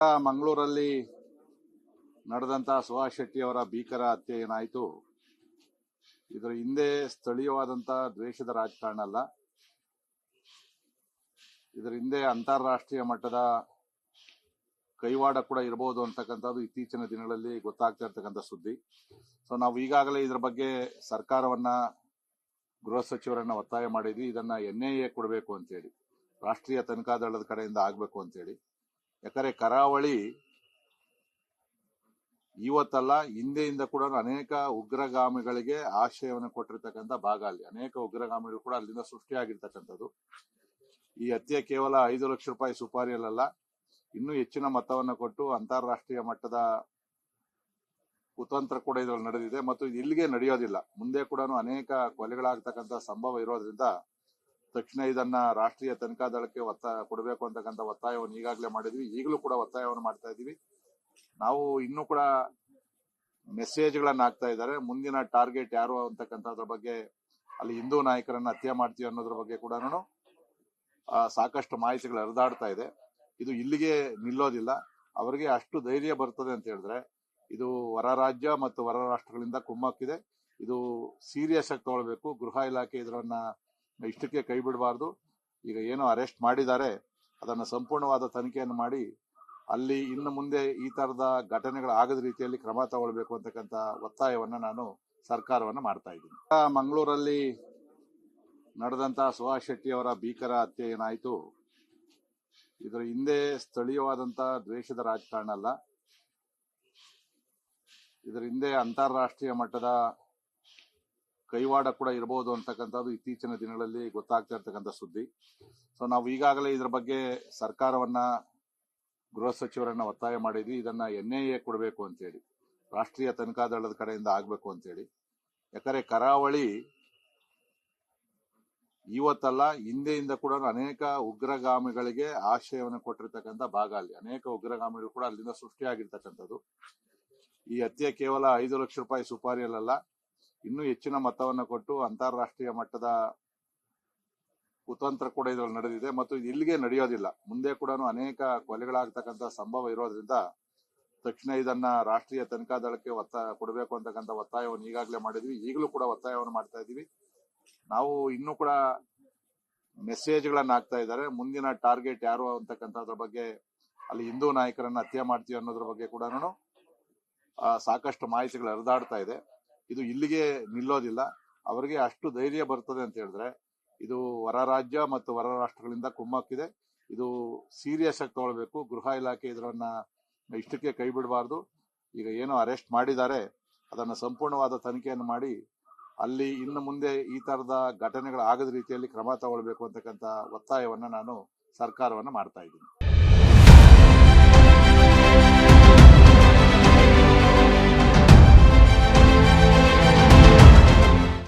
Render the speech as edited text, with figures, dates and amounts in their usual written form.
ಮಂಗಳೂರಲ್ಲಿ ನಡೆದಂತಹ ಸುಹಾಸ್ ಶೆಟ್ಟಿ ಅವರ ಭೀಕರ ಹತ್ಯೆ ಏನಾಯಿತು, ಇದರ ಹಿಂದೆ ಸ್ಥಳೀಯವಾದಂತಹ ದ್ವೇಷದ ರಾಜಕಾರಣ ಅಲ್ಲ. ಇದರ ಹಿಂದೆ ಅಂತಾರಾಷ್ಟ್ರೀಯ ಮಟ್ಟದ ಕೈವಾಡ ಕೂಡ ಇರಬಹುದು ಅಂತಕ್ಕಂಥದ್ದು ಇತ್ತೀಚಿನ ದಿನಗಳಲ್ಲಿ ಗೊತ್ತಾಗ್ತಾ ಇರ್ತಕ್ಕಂಥ ಸುದ್ದಿ. ಸೊ ನಾವು ಈಗಾಗಲೇ ಇದರ ಬಗ್ಗೆ ಸರ್ಕಾರವನ್ನ, ಗೃಹ ಸಚಿವರನ್ನ ಒತ್ತಾಯ ಮಾಡಿದ್ವಿ. ಇದನ್ನ NIA ಕೊಡಬೇಕು ಅಂತೇಳಿ, ರಾಷ್ಟ್ರೀಯ ತನಿಖಾ ದಳದ ಕಡೆಯಿಂದ ಆಗ್ಬೇಕು ಅಂತೇಳಿ. ಯಾಕಂದ್ರೆ ಕರಾವಳಿ ಇವತ್ತಲ್ಲ, ಹಿಂದೆಯಿಂದ ಕೂಡ ಅನೇಕ ಉಗ್ರಗಾಮಿಗಳಿಗೆ ಆಶ್ರಯವನ್ನು ಕೊಟ್ಟಿರ್ತಕ್ಕಂಥ ಭಾಗ. ಅಲ್ಲಿ ಅನೇಕ ಉಗ್ರಗಾಮಿಗಳು ಕೂಡ ಅಲ್ಲಿಂದ ಸೃಷ್ಟಿಯಾಗಿರ್ತಕ್ಕಂಥದ್ದು. ಈ ಹತ್ಯೆ ಕೇವಲ 5 ಲಕ್ಷ ರೂಪಾಯಿ ಸುಪಾರಿಯಲ್ಲ, ಇನ್ನೂ ಹೆಚ್ಚಿನ ಮೊತ್ತವನ್ನು ಕೊಟ್ಟು ಅಂತಾರಾಷ್ಟ್ರೀಯ ಮಟ್ಟದ ಕುತಂತ್ರ ಕೂಡ ಇದರಲ್ಲಿ ನಡೆದಿದೆ ಮತ್ತು ಇದು ಇಲ್ಲಿಗೆ ನಡೆಯೋದಿಲ್ಲ. ಮುಂದೆ ಕೂಡ ಅನೇಕ ಕೊಲೆಗಳಾಗ್ತಕ್ಕಂಥ ಸಂಭವ ಇರೋದ್ರಿಂದ ತಕ್ಷಣ ಇದನ್ನ ರಾಷ್ಟ್ರೀಯ ತನಿಖಾ ದಳಕ್ಕೆ ಕೊಡಬೇಕು ಅಂತಕ್ಕಂಥ ಒತ್ತಾಯವನ್ನು ಈಗಾಗಲೇ ಮಾಡಿದ್ವಿ. ಈಗಲೂ ಕೂಡ ಒತ್ತಾಯವನ್ನು ಮಾಡ್ತಾ ಇದ್ದೀವಿ. ನಾವು ಇನ್ನೂ ಕೂಡ ಮೆಸೇಜ್ಗಳನ್ನ ಹಾಕ್ತಾ ಇದ್ದಾರೆ. ಮುಂದಿನ ಟಾರ್ಗೆಟ್ ಯಾರು ಅಂತಕ್ಕಂಥದ್ರ ಬಗ್ಗೆ, ಅಲ್ಲಿ ಹಿಂದೂ ನಾಯಕರನ್ನ ಹತ್ಯೆ ಮಾಡ್ತೀವಿ ಅನ್ನೋದ್ರ ಬಗ್ಗೆ ಕೂಡ ಸಾಕಷ್ಟು ಮಾಹಿತಿಗಳು ಹರಿದಾಡ್ತಾ ಇದೆ. ಇದು ಇಲ್ಲಿಗೆ ನಿಲ್ಲೋದಿಲ್ಲ. ಅವರಿಗೆ ಅಷ್ಟು ಧೈರ್ಯ ಬರ್ತದೆ ಅಂತ ಹೇಳಿದ್ರೆ, ಇದು ಹೊರ ರಾಜ್ಯ ಮತ್ತು ಹೊರ ರಾಷ್ಟ್ರಗಳಿಂದ ಕುಮ್ಮಕ್ಕಿದೆ. ಇದು ಸೀರಿಯಸ್ ಆಗಿ ತಗೊಳ್ಬೇಕು. ಗೃಹ ಇಲಾಖೆ ಇದರನ್ನ ಇಷ್ಟಕ್ಕೆ ಕೈ ಬಿಡಬಾರ್ದು. ಈಗ ಏನೋ ಅರೆಸ್ಟ್ ಮಾಡಿದ್ದಾರೆ, ಅದನ್ನ ಸಂಪೂರ್ಣವಾದ ತನಿಖೆಯನ್ನು ಮಾಡಿ ಅಲ್ಲಿ ಇನ್ನು ಮುಂದೆ ಈ ತರದ ಘಟನೆಗಳಾಗದ ರೀತಿಯಲ್ಲಿ ಕ್ರಮ ತಗೊಳ್ಬೇಕು ಅಂತಕ್ಕಂಥ ಒತ್ತಾಯವನ್ನ ನಾನು ಸರ್ಕಾರವನ್ನ ಮಾಡ್ತಾ ಇದ್ದೀನಿ. ಮಂಗಳೂರಲ್ಲಿ ನಡೆದಂತಹ ಸುಹಾಸ್ ಶೆಟ್ಟಿ ಅವರ ಭೀಕರ ಹತ್ಯೆ ಏನಾಯಿತು, ಇದರ ಹಿಂದೆ ಸ್ಥಳೀಯವಾದಂತಹ ದ್ವೇಷದ ರಾಜಕಾರಣ ಅಲ್ಲ. ಇದರ ಹಿಂದೆ ಅಂತಾರಾಷ್ಟ್ರೀಯ ಮಟ್ಟದ ಕೈವಾಡ ಕೂಡ ಇರಬಹುದು ಅಂತಕ್ಕಂಥದ್ದು ಇತ್ತೀಚಿನ ದಿನಗಳಲ್ಲಿ ಗೊತ್ತಾಗ್ತಾ ಇರ್ತಕ್ಕಂಥ ಸುದ್ದಿ. ಸೊ ನಾವು ಈಗಾಗಲೇ ಇದರ ಬಗ್ಗೆ ಸರ್ಕಾರವನ್ನ, ಗೃಹ ಸಚಿವರನ್ನ ಒತ್ತಾಯ ಮಾಡಿದ್ವಿ. ಇದನ್ನ NIA ಕೊಡಬೇಕು ಅಂತೇಳಿ, ರಾಷ್ಟ್ರೀಯ ತನಿಖಾ ದಳದ ಕಡೆಯಿಂದ ಆಗ್ಬೇಕು ಅಂತೇಳಿ. ಯಾಕಂದ್ರೆ ಕರಾವಳಿ ಇವತ್ತಲ್ಲ, ಹಿಂದೆಯಿಂದ ಕೂಡ ಅನೇಕ ಉಗ್ರಗಾಮಿಗಳಿಗೆ ಆಶ್ರಯವನ್ನು ಕೊಟ್ಟಿರ್ತಕ್ಕಂಥ ಭಾಗ. ಅಲ್ಲಿ ಅನೇಕ ಉಗ್ರಗಾಮಿಗಳು ಕೂಡ ಅಲ್ಲಿಂದ ಸೃಷ್ಟಿಯಾಗಿರ್ತಕ್ಕಂಥದ್ದು. ಈ ಹತ್ಯೆ ಕೇವಲ 5 ಲಕ್ಷ ರೂಪಾಯಿ ಸುಪಾರಿಯಲ್ಲ, ಇನ್ನೂ ಹೆಚ್ಚಿನ ಮೊತ್ತವನ್ನು ಕೊಟ್ಟು ಅಂತಾರಾಷ್ಟ್ರೀಯ ಮಟ್ಟದ ಕುತಂತ್ರ ಕೂಡ ಇದರಲ್ಲಿ ನಡೆದಿದೆ ಮತ್ತು ಇದು ಇಲ್ಲಿಗೆ ನಡೆಯೋದಿಲ್ಲ. ಮುಂದೆ ಕೂಡ ಅನೇಕ ಕೊಲೆಗಳಾಗ್ತಕ್ಕಂಥ ಸಂಭವ ಇರೋದ್ರಿಂದ ತಕ್ಷಣ ಇದನ್ನ ರಾಷ್ಟ್ರೀಯ ತನಿಖಾ ದಳಕ್ಕೆ ಕೊಡಬೇಕು ಅಂತಕ್ಕಂಥ ಒತ್ತಾಯವನ್ನು ಈಗಾಗಲೇ ಮಾಡಿದ್ವಿ. ಈಗಲೂ ಕೂಡ ಒತ್ತಾಯವನ್ನು ಮಾಡ್ತಾ ಇದ್ದೀವಿ. ನಾವು ಇನ್ನೂ ಕೂಡ ಮೆಸೇಜ್ಗಳನ್ನ ಹಾಕ್ತಾ ಇದ್ದಾರೆ. ಮುಂದಿನ ಟಾರ್ಗೆಟ್ ಯಾರು ಅಂತಕ್ಕಂಥದ್ರ ಬಗ್ಗೆ, ಅಲ್ಲಿ ಹಿಂದೂ ನಾಯಕರನ್ನ ಹತ್ಯೆ ಮಾಡ್ತೀವಿ ಅನ್ನೋದ್ರ ಬಗ್ಗೆ ಕೂಡ ಸಾಕಷ್ಟು ಮಾಹಿತಿಗಳು ಹರಿದಾಡ್ತಾ ಇದೆ. ಇದು ಇಲ್ಲಿಗೆ ನಿಲ್ಲೋದಿಲ್ಲ. ಅವರಿಗೆ ಅಷ್ಟು ಧೈರ್ಯ ಬರ್ತದೆ ಅಂತ ಹೇಳಿದ್ರೆ, ಇದು ಹೊರ ರಾಜ್ಯ ಮತ್ತು ಹೊರ ರಾಷ್ಟ್ರಗಳಿಂದ ಕುಮ್ಮಕ್ಕಿದೆ. ಇದು ಸೀರಿಯಸ್ ಆಗಿ ತಗೊಳ್ಬೇಕು. ಗೃಹ ಇಲಾಖೆ ಇದರನ್ನ ಇಷ್ಟಕ್ಕೆ ಕೈ ಬಿಡಬಾರ್ದು. ಈಗ ಏನೋ ಅರೆಸ್ಟ್ ಮಾಡಿದ್ದಾರೆ, ಅದನ್ನ ಸಂಪೂರ್ಣವಾದ ತನಿಖೆಯನ್ನು ಮಾಡಿ ಅಲ್ಲಿ ಇನ್ನು ಮುಂದೆ ಈ ತರದ ಘಟನೆಗಳಾಗದ ರೀತಿಯಲ್ಲಿ ಕ್ರಮ ತಗೊಳ್ಬೇಕು ಅಂತಕ್ಕಂಥ ಒತ್ತಾಯವನ್ನ ನಾನು ಸರ್ಕಾರವನ್ನ ಮಾಡ್ತಾ ಇದ್ದೀನಿ.